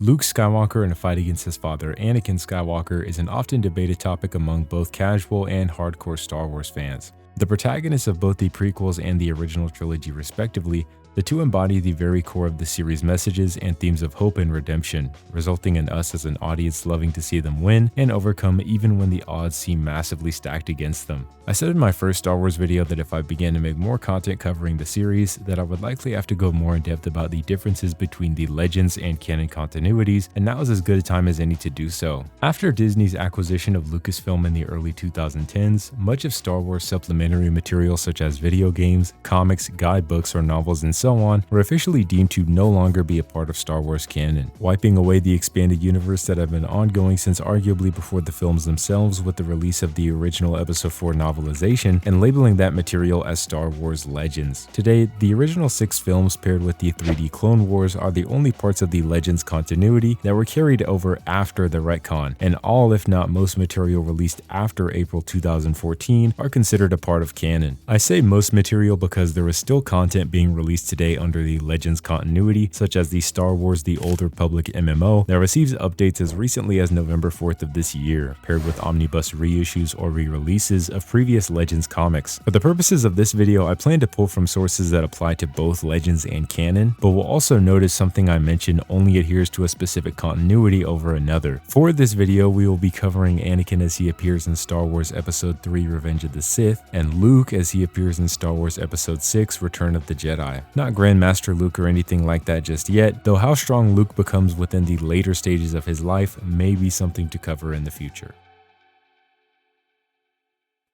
Luke Skywalker in a fight against his father, Anakin Skywalker, is an often debated topic among both casual and hardcore Star Wars fans. The protagonists of both the prequels and the original trilogy respectively, the two embody the very core of the series' messages and themes of hope and redemption, resulting in us as an audience loving to see them win and overcome even when the odds seem massively stacked against them. I said in my first Star Wars video that if I began to make more content covering the series, that I would likely have to go more in depth about the differences between the Legends and canon continuities, and now is as good a time as any to do so. After Disney's acquisition of Lucasfilm in the early 2010s, much of Star Wars supplementary material such as video games, comics, guidebooks, or novels and so on were officially deemed to no longer be a part of Star Wars canon, wiping away the expanded universe that had been ongoing since arguably before the films themselves with the release of the original Episode 4 novelization and labeling that material as Star Wars Legends. Today, the original 6 films paired with the 3D Clone Wars are the only parts of the Legends continuity that were carried over after the retcon, and all if not most material released after April 2014 are considered a part of canon. I say most material because there is still content being released today under the Legends continuity, such as the Star Wars The Old Republic MMO that receives updates as recently as November 4th of this year, paired with omnibus reissues or re-releases of previous Legends comics. For the purposes of this video, I plan to pull from sources that apply to both Legends and canon, but will also notice something I mentioned only adheres to a specific continuity over another. For this video, we will be covering Anakin as he appears in Star Wars Episode 3 Revenge of the Sith, and Luke as he appears in Star Wars Episode 6 Return of the Jedi. Not Grandmaster Luke or anything like that just yet, though how strong Luke becomes within the later stages of his life may be something to cover in the future.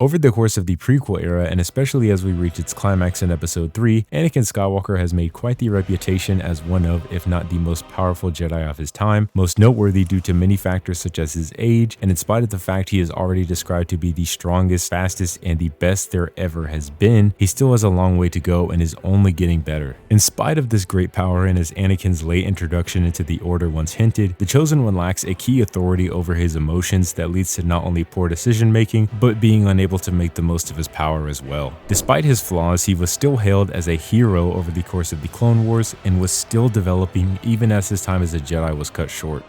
Over the course of the prequel era, and especially as we reach its climax in Episode 3, Anakin Skywalker has made quite the reputation as one of, if not the most powerful Jedi of his time, most noteworthy due to many factors such as his age, and in spite of the fact he is already described to be the strongest, fastest, and the best there ever has been, he still has a long way to go and is only getting better. In spite of this great power, and as Anakin's late introduction into the Order once hinted, the Chosen One lacks a key authority over his emotions that leads to not only poor decision making, but being unable to make the most of his power as well. Despite his flaws, he was still hailed as a hero over the course of the Clone Wars and was still developing even as his time as a Jedi was cut short.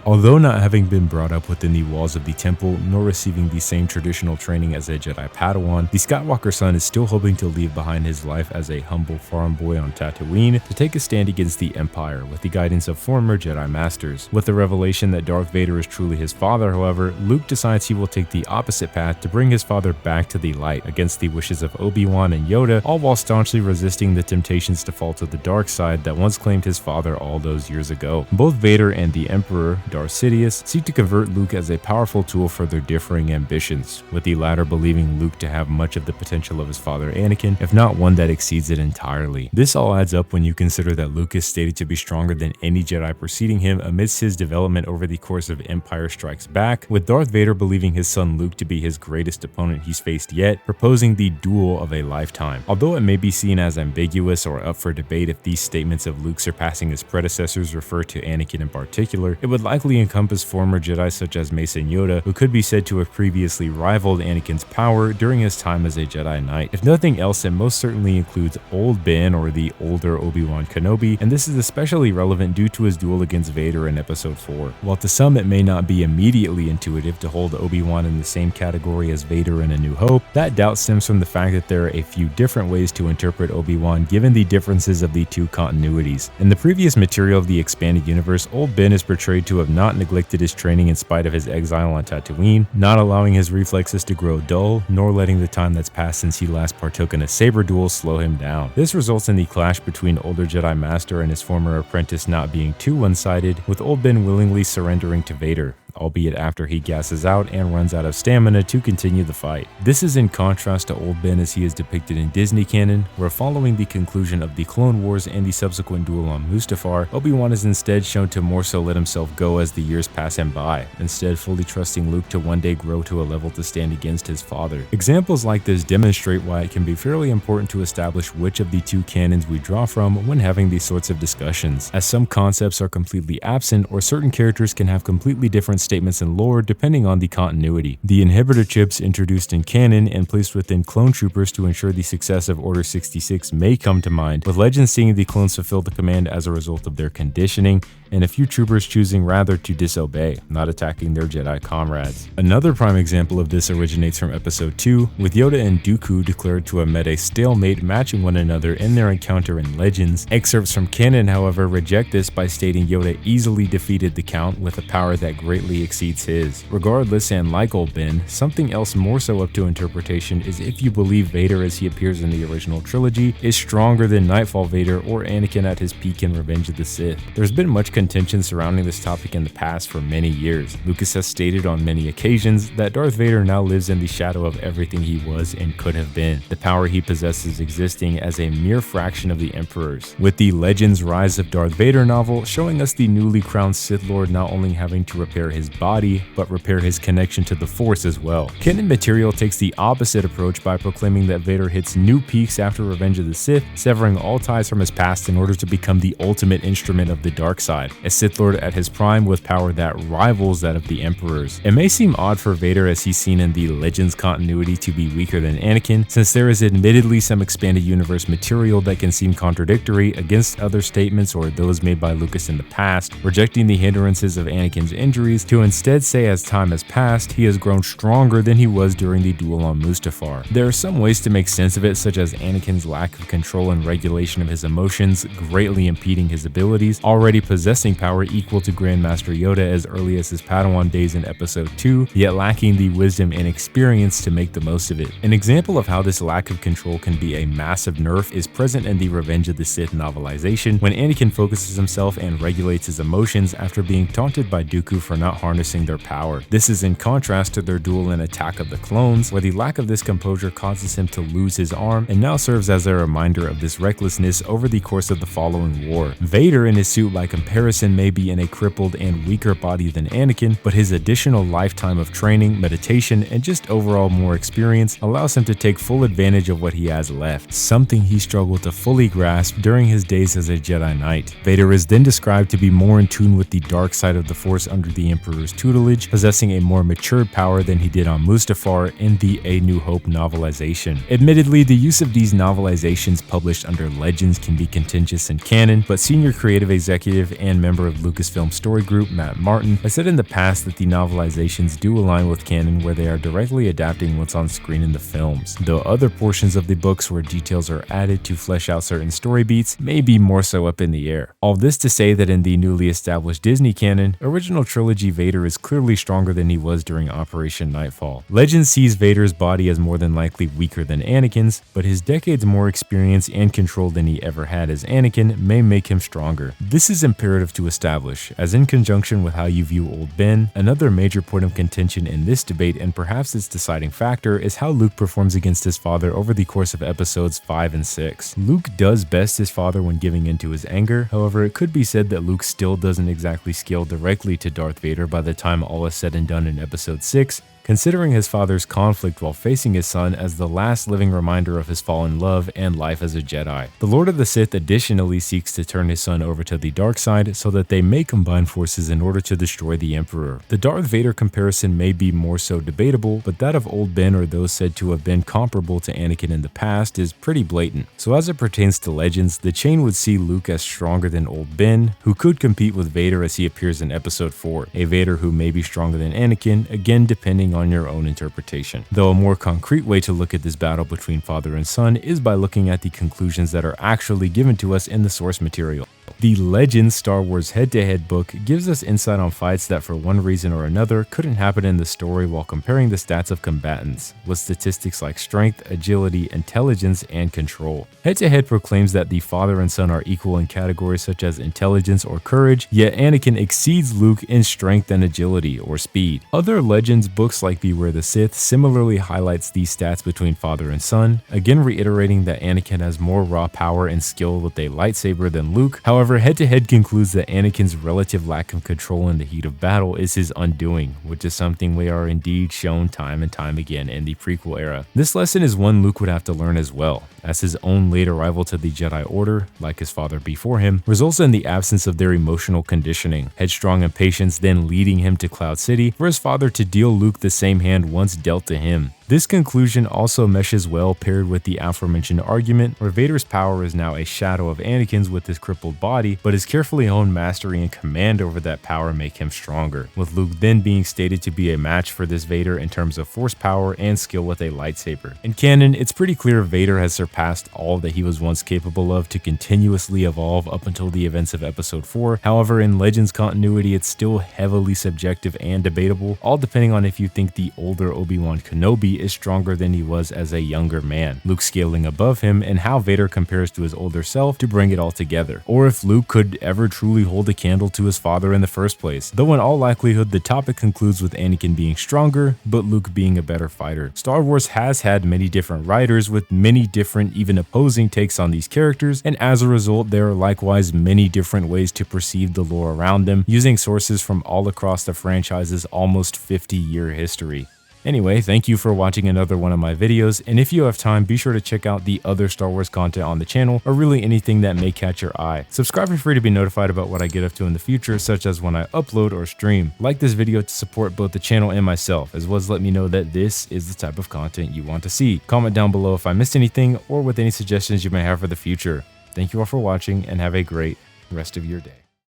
Although not having been brought up within the walls of the temple, nor receiving the same traditional training as a Jedi Padawan, the Skywalker son is still hoping to leave behind his life as a humble farm boy on Tatooine to take a stand against the Empire with the guidance of former Jedi Masters. With the revelation that Darth Vader is truly his father, however, Luke decides he will take the opposite path to bring his father back to the light against the wishes of Obi-Wan and Yoda, all while staunchly resisting the temptations to fall to the dark side that once claimed his father all those years ago. Both Vader and the Emperor, Darth Sidious, seek to convert Luke as a powerful tool for their differing ambitions, with the latter believing Luke to have much of the potential of his father Anakin, if not one that exceeds it entirely. This all adds up when you consider that Luke is stated to be stronger than any Jedi preceding him amidst his development over the course of Empire Strikes Back, with Darth Vader believing his son Luke to be his greatest opponent he's faced yet, proposing the duel of a lifetime. Although it may be seen as ambiguous or up for debate if these statements of Luke surpassing his predecessors refer to Anakin in particular, it would likely encompass former Jedi such as Mace Yoda, who could be said to have previously rivaled Anakin's power during his time as a Jedi Knight. If nothing else, it most certainly includes Old Ben, or the older Obi-Wan Kenobi, and this is especially relevant due to his duel against Vader in Episode 4. While to some it may not be immediately intuitive to hold Obi-Wan in the same category as Vader in A New Hope, that doubt stems from the fact that there are a few different ways to interpret Obi-Wan given the differences of the two continuities. In the previous material of the expanded universe, Old Ben is portrayed to have not neglected his training in spite of his exile on Tatooine, not allowing his reflexes to grow dull, nor letting the time that's passed since he last partook in a saber duel slow him down. This results in the clash between older Jedi Master and his former apprentice not being too one-sided, with Old Ben willingly surrendering to Vader, albeit after he gasses out and runs out of stamina to continue the fight. This is in contrast to Old Ben as he is depicted in Disney canon, where following the conclusion of the Clone Wars and the subsequent duel on Mustafar, Obi-Wan is instead shown to more so let himself go as the years pass him by, instead fully trusting Luke to one day grow to a level to stand against his father. Examples like this demonstrate why it can be fairly important to establish which of the two canons we draw from when having these sorts of discussions, as some concepts are completely absent or certain characters can have completely different statements in lore depending on the continuity. The inhibitor chips introduced in canon and placed within clone troopers to ensure the success of Order 66 may come to mind, with Legends seeing the clones fulfill the command as a result of their conditioning, and a few troopers choosing rather to disobey, not attacking their Jedi comrades. Another prime example of this originates from episode 2, with Yoda and Dooku declared to have met a stalemate matching one another in their encounter in Legends. Excerpts from Canon, however, reject this by stating Yoda easily defeated the Count with a power that greatly exceeds his. Regardless, and like old Ben, something else more so up to interpretation is if you believe Vader as he appears in the original trilogy is stronger than Nightfall Vader or Anakin at his peak in Revenge of the Sith. There's been much contention surrounding this topic in the past for many years. Lucas has stated on many occasions that Darth Vader now lives in the shadow of everything he was and could have been, the power he possesses existing as a mere fraction of the Emperor's. With the Legends Rise of Darth Vader novel showing us the newly crowned Sith Lord not only having to repair his body, but repair his connection to the Force as well. Canon material takes the opposite approach by proclaiming that Vader hits new peaks after Revenge of the Sith, severing all ties from his past in order to become the ultimate instrument of the dark side, a Sith Lord at his prime with power that rivals that of the Emperor's. It may seem odd for Vader as he's seen in the Legends continuity to be weaker than Anakin, since there is admittedly some expanded universe material that can seem contradictory against other statements or those made by Lucas in the past, rejecting the hindrances of Anakin's injuries to instead say as time has passed, he has grown stronger than he was during the duel on Mustafar. There are some ways to make sense of it, such as Anakin's lack of control and regulation of his emotions greatly impeding his abilities, already possessing power equal to Grandmaster Yoda as early as his Padawan days in episode 2, yet lacking the wisdom and experience to make the most of it. An example of how this lack of control can be a massive nerf is present in the Revenge of the Sith novelization, when Anakin focuses himself and regulates his emotions after being taunted by Dooku for not harnessing their power. This is in contrast to their duel in Attack of the Clones, where the lack of this composure causes him to lose his arm and now serves as a reminder of this recklessness over the course of the following war. Vader in his suit by comparison may be in a crippled and weaker body than Anakin, but his additional lifetime of training, meditation, and just overall more experience allows him to take full advantage of what he has left, something he struggled to fully grasp during his days as a Jedi Knight. Vader is then described to be more in tune with the dark side of the Force under the Emperor's tutelage, possessing a more matured power than he did on Mustafar in the A New Hope novelization. Admittedly, the use of these novelizations published under Legends can be contentious in canon, but senior creative executive and member of Lucasfilm Story Group Matt Martin has said in the past that the novelizations do align with canon where they are directly adapting what's on screen in the films, though other portions of the books where details are added to flesh out certain story beats may be more so up in the air. All this to say that in the newly established Disney canon, original trilogy Vader is clearly stronger than he was during Operation Nightfall. Legend sees Vader's body as more than likely weaker than Anakin's, but his decades more experience and control than he ever had as Anakin may make him stronger. This is imperative to establish, as in conjunction with how you view old Ben, another major point of contention in this debate and perhaps its deciding factor is how Luke performs against his father over the course of episodes 5 and 6. Luke does best his father when giving in to his anger, however it could be said that Luke still doesn't exactly scale directly to Darth Vader by the time all is said and done in episode 6, considering his father's conflict while facing his son as the last living reminder of his fallen love and life as a Jedi. The Lord of the Sith additionally seeks to turn his son over to the dark side so that they may combine forces in order to destroy the Emperor. The Darth Vader comparison may be more so debatable, but that of old Ben or those said to have been comparable to Anakin in the past is pretty blatant. So as it pertains to Legends, the chain would see Luke as stronger than old Ben, who could compete with Vader as he appears in episode 4, a Vader who may be stronger than Anakin, again depending on your own interpretation. Though a more concrete way to look at this battle between father and son is by looking at the conclusions that are actually given to us in the source material. The Legends Star Wars head-to-head book gives us insight on fights that for one reason or another couldn't happen in the story while comparing the stats of combatants, with statistics like strength, agility, intelligence, and control. Head-to-head proclaims that the father and son are equal in categories such as intelligence or courage, yet Anakin exceeds Luke in strength and agility or speed. Other Legends books like Beware the Sith similarly highlights these stats between father and son, again reiterating that Anakin has more raw power and skill with a lightsaber than Luke. However, head-to-head concludes that Anakin's relative lack of control in the heat of battle is his undoing, which is something we are indeed shown time and time again in the prequel era. This lesson is one Luke would have to learn as well, as his own late arrival to the Jedi Order, like his father before him, results in the absence of their emotional conditioning, headstrong impatience then leading him to Cloud City for his father to deal Luke the same hand once dealt to him. This conclusion also meshes well paired with the aforementioned argument where Vader's power is now a shadow of Anakin's with his crippled body, but his carefully honed mastery and command over that power make him stronger, with Luke then being stated to be a match for this Vader in terms of force power and skill with a lightsaber. In canon, it's pretty clear Vader has surpassed all that he was once capable of to continuously evolve up until the events of episode 4. However, in Legends continuity, it's still heavily subjective and debatable, all depending on if you think the older Obi-Wan Kenobi is stronger than he was as a younger man, Luke scaling above him, and how Vader compares to his older self to bring it all together, or if Luke could ever truly hold a candle to his father in the first place, though in all likelihood the topic concludes with Anakin being stronger, but Luke being a better fighter. Star Wars has had many different writers with many different, even opposing takes on these characters, and as a result there are likewise many different ways to perceive the lore around them, using sources from all across the franchise's almost 50-year history. Anyway, thank you for watching another one of my videos, and if you have time, be sure to check out the other Star Wars content on the channel, or really anything that may catch your eye. Subscribe for free to be notified about what I get up to in the future, such as when I upload or stream. Like this video to support both the channel and myself, as well as let me know that this is the type of content you want to see. Comment down below if I missed anything, or with any suggestions you may have for the future. Thank you all for watching, and have a great rest of your day.